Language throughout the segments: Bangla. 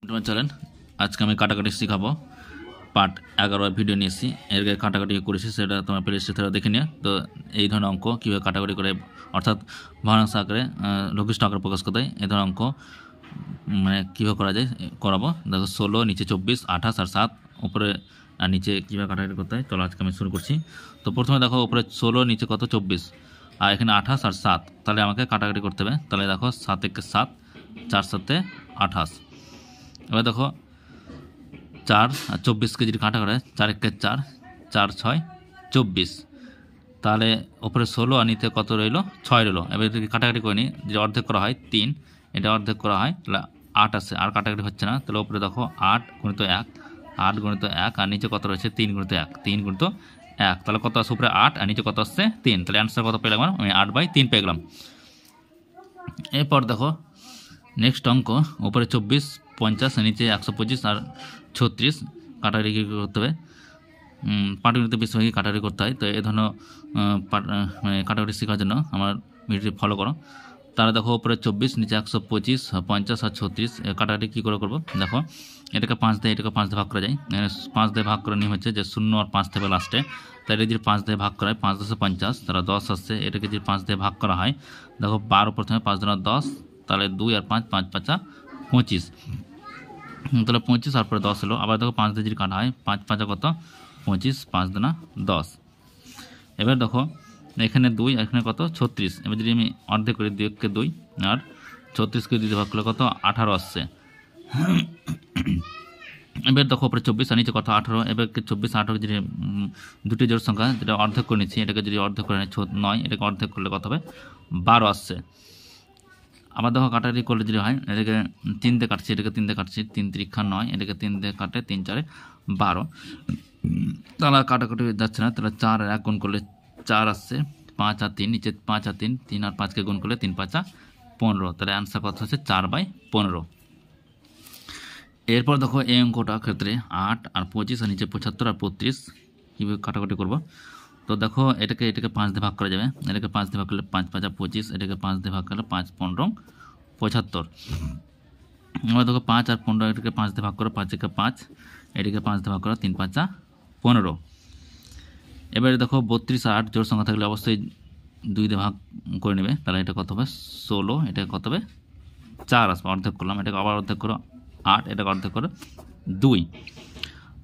তোমার চলেন আজকে আমি কাটাকাটি শেখাবো পার্ট 11 ভিডিও নিয়ে এসেছি এর আগে কাটাকাটি করেছি সেটা তোমার প্লে লিস্টে থেকে দেখে নিও। তো এই ধরনের অঙ্ক কীভাবে কাটাকাটি করে অর্থাৎ ভগ্নাংশ আকারে লঘিষ্ঠ আকারে প্রকাশ করতে হয় এই ধরনের অঙ্ক মানে কীভাবে করা যায় করাবো। দেখো 16 নিচে 24 28 আর 7 উপরে আর নিচে কীভাবে কাটাকাটি করতে হয় চলো আজকে আমি শুরু করছি। তো প্রথমে দেখো উপরে 16 নিচে কত 24 আর এখানে 28 আর 7 তাহলে আমাকে কাটাকাটি করতে হবে। তাহলে দেখো 7 একে 7 4 7 28। এবার দেখো 4 আর 24কে যদি কাটা করে 4 একে 4 4 6 24 তাহলে উপরে 16 আর নিতে কত রইলো 6 রইলো। এবার যদি কাটাকাটি করে নিই যদি অর্ধেক করা হয় 3 এটা অর্ধেক করা হয় তাহলে 8 আছে আর কাটাকাটি হচ্ছে না। তাহলে উপরে দেখো 8 গুণিত 1 8 গুণিত 1 আর নিচে কত রয়েছে 3 গুণিত 1 3 গুণিত 1 তাহলে কত আছে উপরে 8 আর নিচে কত আসছে 3 তাহলে অ্যান্সার কত পেলাম আমি 8/3 পেয়ে গেলাম। এরপর দেখো নেক্সট অঙ্ক উপরে 24 50 নিচে 125 আর 36 কাটাকাটি কী করতে হবে পাটিগণিতে বেশিরভাগই কাটাকাটি করতে হয়। তো এই ধরনের মানে কাটাকাটি শেখার জন্য আমার ভিডিওটি ফলো করো। তারা দেখো উপরে 24 নিচে 125 50 আর 36 কাটাকাটি কী করে করবো দেখো এটাকে 5 দিয়ে এটাকে 5 দিয়ে ভাগ করা যায়। 5 দিয়ে ভাগ করার নিয়ম হচ্ছে যে 0 আর 5 থেকে লাস্টে তাহলে যদি 5 দিয়ে ভাগ করা হয় 5 10 50 তারা 10 আসছে এটাকে যদি 5 দিয়ে ভাগ করা হয় দেখো 12 প্রথমে 5 দুনা 10 তাহলে 2 আর 5 5 5 25 তাহলে 25 আর পরে 10 হলো। আবার দেখো 5 দিয়ে যদি কাটা হয় 5 5 কত 25 5 দুনা 10। এবার দেখো এখানে 2 এখানে কত 36 এবার যদি আমি অর্ধেক করি 2 কে 2 আর 36কে 2 দিয়ে ভাগ করলে কত 18 আসছে। এবার দেখো উপরে 24 আর নিচে কত 18 এবার 24 18 যদি দুটি জোড় সংখ্যা যেটা অর্ধেক করে নিচ্ছি এটাকে যদি অর্ধেক করে 9 এটাকে অর্ধেক করলে কত হবে 12 আসছে। আবার দেখো কাটাকাটি করলে যদি হয় এটাকে 3 দিয়ে কাটছি এটাকে 3 দিয়ে কাটছি 3 3 9 এটাকে 3 দিয়ে কাটে 3 4 12 তাহলে কাটাকাটি যাচ্ছে না। তাহলে 4 আর 1 গুণ করলে 4 আসছে 5 আর 3 নিচে 5 আর 3 3 আর 5কে গুণ করলে 3 5 15 তাহলে অ্যান্সার কত হচ্ছে 4/15। এরপর দেখো এই অঙ্কটার ক্ষেত্রে 8 আর 25 আর নিচে 75 আর 35 কীভাবে কাটাকাটি করবো। তো দেখো এটাকে 5 দিয়ে ভাগ করা যাবে এটাকে 5 দিয়ে ভাগ করলে 5 5 25 এটাকে 5 দিয়ে ভাগ করলে 5 15 75। এবার দেখো 5 আর 15 এটাকে 5 দিয়ে ভাগ করো 5 একে 5 এটাকে 5 দিয়ে ভাগ করো 3 5 15। এবারে দেখো 32 আর 8 জোড় সংখ্যা থাকলে অবশ্যই 2 দিয়ে ভাগ করে নেবে তাহলে এটা কত হবে 16 এটা কত হবে 4 আসবে অর্ধেক করলাম এটাকে আবার অর্ধেক করো 8 এটাকে অর্ধেক করো 2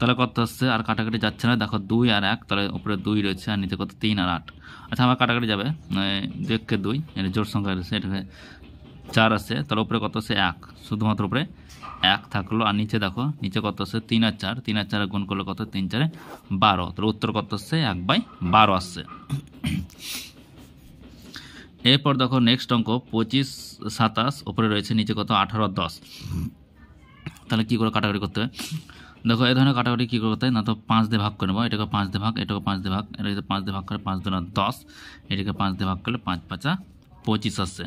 তাহলে কত আসছে আর কাটাকাটি যাচ্ছে না। দেখো 2 আর 1 তাহলে উপরে 2 রয়েছে আর নিচে কত 3 আর 8 আচ্ছা আমার কাটাকাটি যাবে 2 কে 2 এটা জোড় সংখ্যা রয়েছে এটাকে 4 আছে তাহলে উপরে কত আছে 1 শুধুমাত্র উপরে 1 থাকলো আর নিচে দেখো নিচে কত আছে 3 আর 4 3 আর 4 গুণ করলে কত 3 4 12 তাহলে উত্তর কত আসছে 1/12 আসছে। এরপর দেখো নেক্সট অঙ্ক 25 27 উপরে রয়েছে নিচে কত 18 আর 10 তাহলে কী করে কাটাকাটি করতে হবে দেখো এই ধরনের কাটাকাটি কী করতে হয় না তো 5 দিয়ে ভাগ করে নেবো এটাকে 5 দিয়ে ভাগ এটাকে 5 দিয়ে ভাগ এটাকে 5 দিয়ে ভাগ করে 5 দুনা 10 এটাকে 5 দিয়ে ভাগ করলে 5 5 25 আসছে।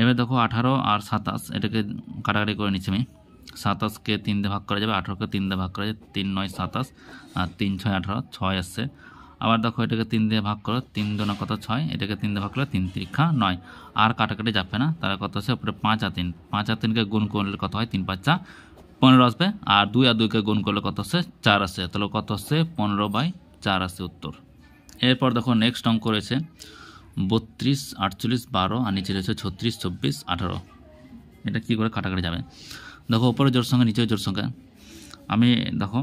এবার দেখো 18 আর 27 এটাকে কাটাকাটি করে নিচ্ছি আমি 27কে 3 দিয়ে ভাগ করা যাবে 18কে 3 দিয়ে ভাগ করা যাবে 3 9 27 আর 3 6 18 6 আসছে। আবার দেখো এটাকে 3 দিয়ে ভাগ করো 3 দুনা কত 6 এটাকে 3 দিয়ে ভাগ করলে 3 3 9 আর কাটাকাটি যাবে না তাহলে কত আছে উপরে 5 আর 3 5 আর 3কে গুণ করলে কত হয় 3 5 15 আসবে আর 2 আর 2কে গুণ করলে কত আসছে 4 আসছে তাহলে কত আসছে 15/4 আসছে উত্তর। এরপর দেখো নেক্সট অঙ্ক রয়েছে 32 48 12 আর নিচে রয়েছে 36 24 18 এটা কী করে কাটাকাটি যাবে দেখো উপরে জোড় সংখ্যা নিচে জোড় সংখ্যা আমি দেখো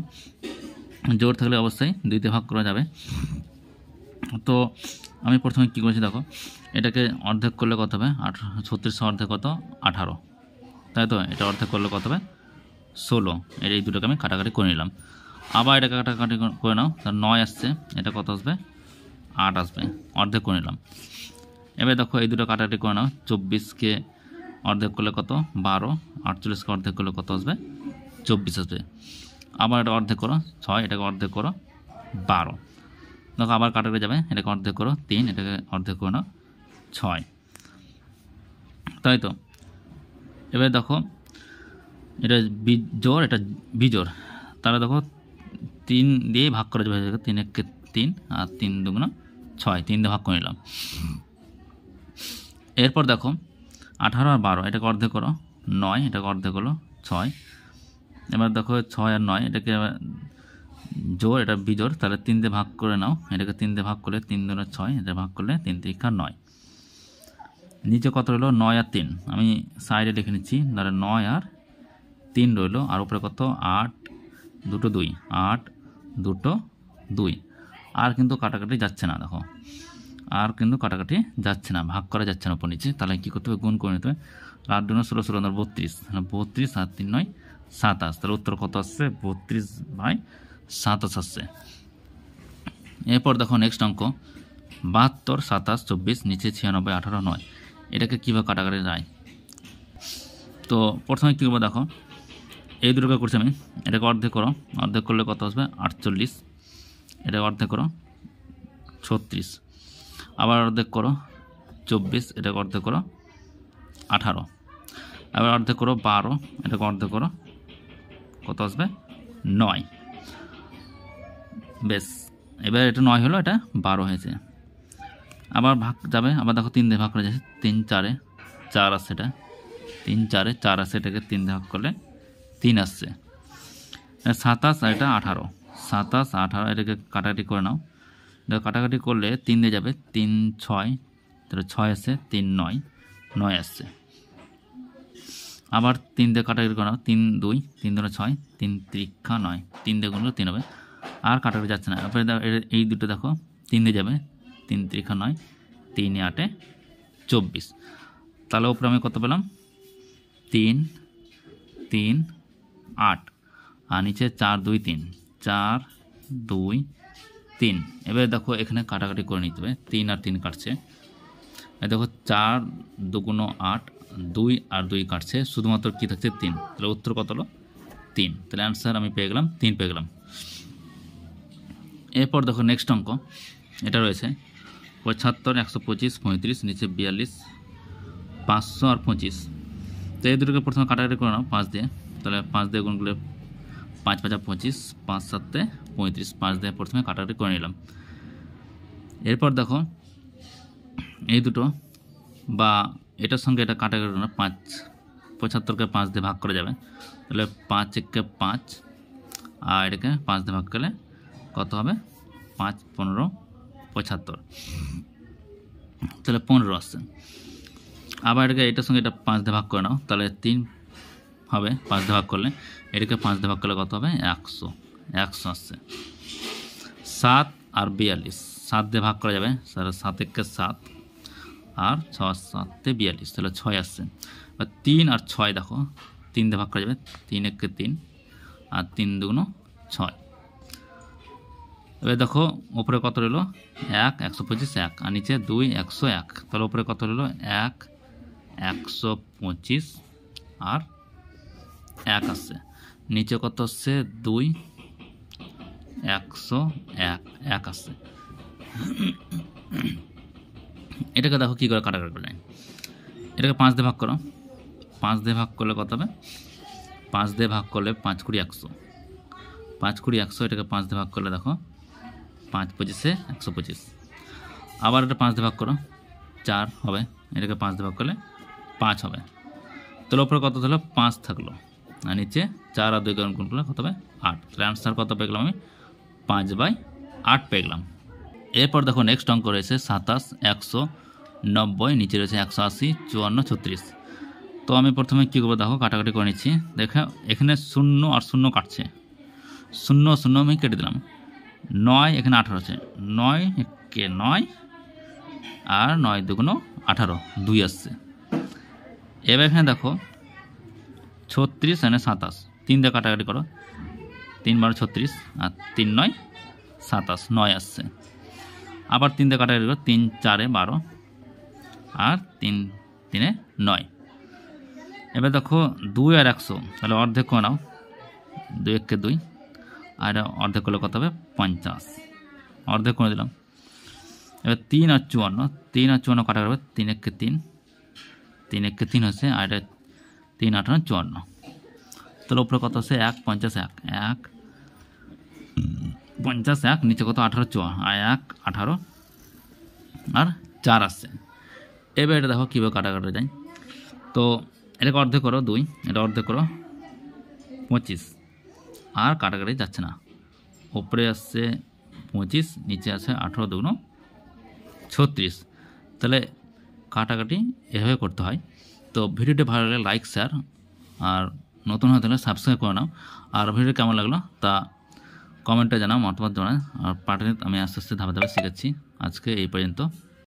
জোড় থাকলে অবশ্যই 2 দিয়ে ভাগ করা যাবে। তো আমি প্রথমে কী করেছি দেখো এটাকে অর্ধেক করলে কত হবে 36 অর্ধেক কত 18 তাই তো এটা অর্ধেক করলে কত হবে 16 এই দুটোকে আমি কাটাকাটি করে নিলাম। আবার এটাকে কাটাকাটি করে নাও তার 9 আসছে এটা কত আসবে 8 আসবে অর্ধেক করে নিলাম। এবার দেখো এই দুটো কাটাকাটি করে নাও 24কে অর্ধেক করলে কত 12 48কে অর্ধেক করলে কত আসবে 24 আসবে। আবার এটা অর্ধেক করো 6 এটাকে অর্ধেক করো 12 দেখো আবার কাটাকাটি যাবে এটাকে অর্ধেক করো 3 এটাকে অর্ধেক করে নাও 6 তাই তো। এবার দেখো এটা জোড় এটা বিজোড় তাহলে দেখো 3 দিয়ে ভাগ করা যাবে 3 1কে 3 আর 3 2 6 3 দিয়ে ভাগ করে নিলাম। এরপর দেখো 18 আর 12 এটাকে অর্ধেক করো 9 এটাকে অর্ধেক করো 6। এবার দেখো 6 আর 9 এটাকে জোর, এটা বিজোড়, তাহলে 3 দিয়ে ভাগ করে নাও। এটাকে 3 দিয়ে ভাগ করলে 3 দুগুণে 6, এটা ভাগ করলে 3 তিরিকা 9। নিচে কত রইলো? 9 আর 3। আমি সাইডে লিখে নিচ্ছি, তাহলে 9 আর 3 রইলো। আর উপরে কত? 8 দুটো 2, 8 দুটো 2। আর কিন্তু কাটাকাটি যাচ্ছে না, দেখো আর কিন্তু কাটাকাটি যাচ্ছে না, ভাগ করা যাচ্ছে না উপর নিচে। তাহলে কী করতে হবে? গুণ করে নিতে হবে। 8 দুগুণে 16, 16 32, 32 আর 3 9 27। তাহলে উত্তর কত আসছে? 32/27 আসছে। এরপর দেখো নেক্সট অঙ্ক 72, 27, 24, নিচে 96, 18, 9। এটাকে কীভাবে কাটাকাটি যায়? তো প্রথমে কী করবো দেখো, এই দুটোকে করছি আমি। এটাকে অর্ধেক করো, অর্ধেক করলে কত আসবে? 48। এটাকে অর্ধেক করো 36। আবার অর্ধেক করো 24, এটাকে অর্ধেক করো 18। আবার অর্ধেক করো 12, এটাকে অর্ধেক করো কত আসবে? 9। বেশ, এবার এটা 9 হলো, এটা 12 হয়েছে। আবার ভাগ যাবে, আবার দেখো 3 দিয়ে ভাগ করে যাচ্ছে, 3 4-এ 4 আসছে, এটা 3 4-এ 4 আসছে, এটাকে 3 দিয়ে ভাগ করলে 3 আসছে। 27 আর এটা 18, 27 18, এটাকে কাটাকাটি করে নাও। এটা কাটাকাটি করলে 3 দিয়ে যাবে, 3 6, তাহলে 6 আসছে, 3 9, 9 আসছে। আবার 3 দিয়ে কাটাকাটি করে নাও, 3 2, 3 2 6, 3 তিরিকা 9, 3 দিয়ে গুণ করলে 3 হবে। আর কাটাকাটি যাচ্ছে না। তারপরে এই দুটো দেখো 3 দিয়ে যাবে, 3 তিরিকা 9, 3 8 24। তাহলে উপরে আমি কত পেলাম? 3 3 8, আর নিচে 4 2 3, 4 2 3। এবারে দেখো এখানে কাটাকাটি করে নিতে হবে, 3 আর 3 কাটছে। দেখো 4 2 8, 2 আর 2 কাটছে, শুধুমাত্র কী থাকছে? 3। তাহলে উত্তর কত হলো? 3। তাহলে অ্যান্সার আমি পেয়ে গেলাম 3 পেয়ে গেলাম। এরপর দেখো নেক্সট অঙ্ক এটা রয়েছে 75, 125, 35, নিচে 42, 500 আর 25। তো এই দুটোকে প্রথমে কাটাকাটি করে নাও 5 দিয়ে। তাহলে 5 দিয়ে গুণ করলে 5 5 25, 5 7 35, 5 দিয়ে প্রথমে কাটাকাটি করে নিলাম। এরপর দেখো এই দুটো বা এটার সঙ্গে এটা কাটাকাটি করে না, 5 75কে 5 দিয়ে ভাগ করা যাবে। তাহলে 5 1 5, আর এটাকে 5 দিয়ে ভাগ করলে কত হবে? 5 15 75, তাহলে 15 আসছে। আবার এটাকে এটার সঙ্গে এটা 5 দিয়ে ভাগ করে নাও, তাহলে 3 হবে 5 দিয়ে ভাগ করলে। এটাকে 5 দিয়ে ভাগ করলে কত হবে? 100, 100 আসছে। 7 আর 42, 7 দিয়ে ভাগ করা যাবে, 7 1 7, আর 6 7 42, তাহলে 6 আসছে। 3 আর 6 দেখো 3 দিয়ে ভাগ করা যাবে, 3 1 3, আর 3 2 6। এবার দেখো উপরে কত রইল? 1 125 1, আর নিচে 2 101। তাহলে উপরে কত রইল? 1 125 আর 1 আসছে। নিচে কত আসছে? 2 101 1 আসছে। এটাকে দেখো কী করে কাটাকাটি করে যায়। এটাকে 5 দিয়ে ভাগ করো, 5 দিয়ে ভাগ করলে কত হবে? 5 দিয়ে ভাগ করলে 5 20 100, 5 20 100। এটাকে 5 দিয়ে ভাগ করলে দেখো 5 25 125। আবার এটা 5 দিয়ে ভাগ করো, 4 হবে। এটাকে 5 দিয়ে ভাগ করলে 5 হবে। তাহলে উপরে কত হলো? 5 থাকলো, আর নিচে 4 আর 2 গুণ করলে কত হবে? 8। তাহলে অ্যান্সার কত পেয়ে গেলাম আমি? 5/8 পেয়ে গেলাম। এরপর দেখো নেক্সট অঙ্ক রয়েছে 27 190, নিচে রয়েছে 180 54 36। তো আমি প্রথমে কী করবো দেখো, কাটাকাটি করে নিচ্ছি। দেখো এখানে 0 আর 0 কাটছে, 0 0 আমি কেটে দিলাম। 9 এখানে 18 আছে, 9 কে 9, আর 9 2 18, 2 আসছে। এবার এখানে দেখো 36 এখানে 27, 3 দিয়ে কাটাকাটি করো, 3 12 36, আর 3 9 27, 9 আসছে। আবার 3 দিয়ে কাটাকাটি করো, 3 4 12, আর 3 3 9। এবার দেখো 2 আর 100, তাহলে অর্ধেক করে নাও, 2 1 2, আর অর্ধেক করলে কত হবে? 50, অর্ধেক করে দিলাম। এবার 3 আর 54, 3 আর 54 কাটা করবে, 3 1 3, 3 1 3 হচ্ছে, আর এটা 3 18 54। তাহলে উপরে কত হচ্ছে? 1 50 1, 1 50 1, নিচে কত? 18 54, আর 1 18, আর 4 আসছে। এবার এটা দেখো কীভাবে কাটাকাটি যায়। তো এটাকে অর্ধেক করো 2, এটা অর্ধেক করো 25, আর কাটাকাটি যাচ্ছে না, ওপরে আসছে 25, নিচে আছে 18 দুগুণ 36। তাহলে কাটাকাটি এভাবে করতে হয়। তো ভিডিওটি ভালো লাগলে লাইক শেয়ার, আর নতুন হয়ে থাকলে সাবস্ক্রাইব করে নাও। আর ভিডিও কেমন লাগলো তা কমেন্টে জানাও, মতামত জানাও। আর পাটাগণিত আমি আস্তে আস্তে ধাপে ধাপে শিখাচ্ছি। আজকে এই পর্যন্ত।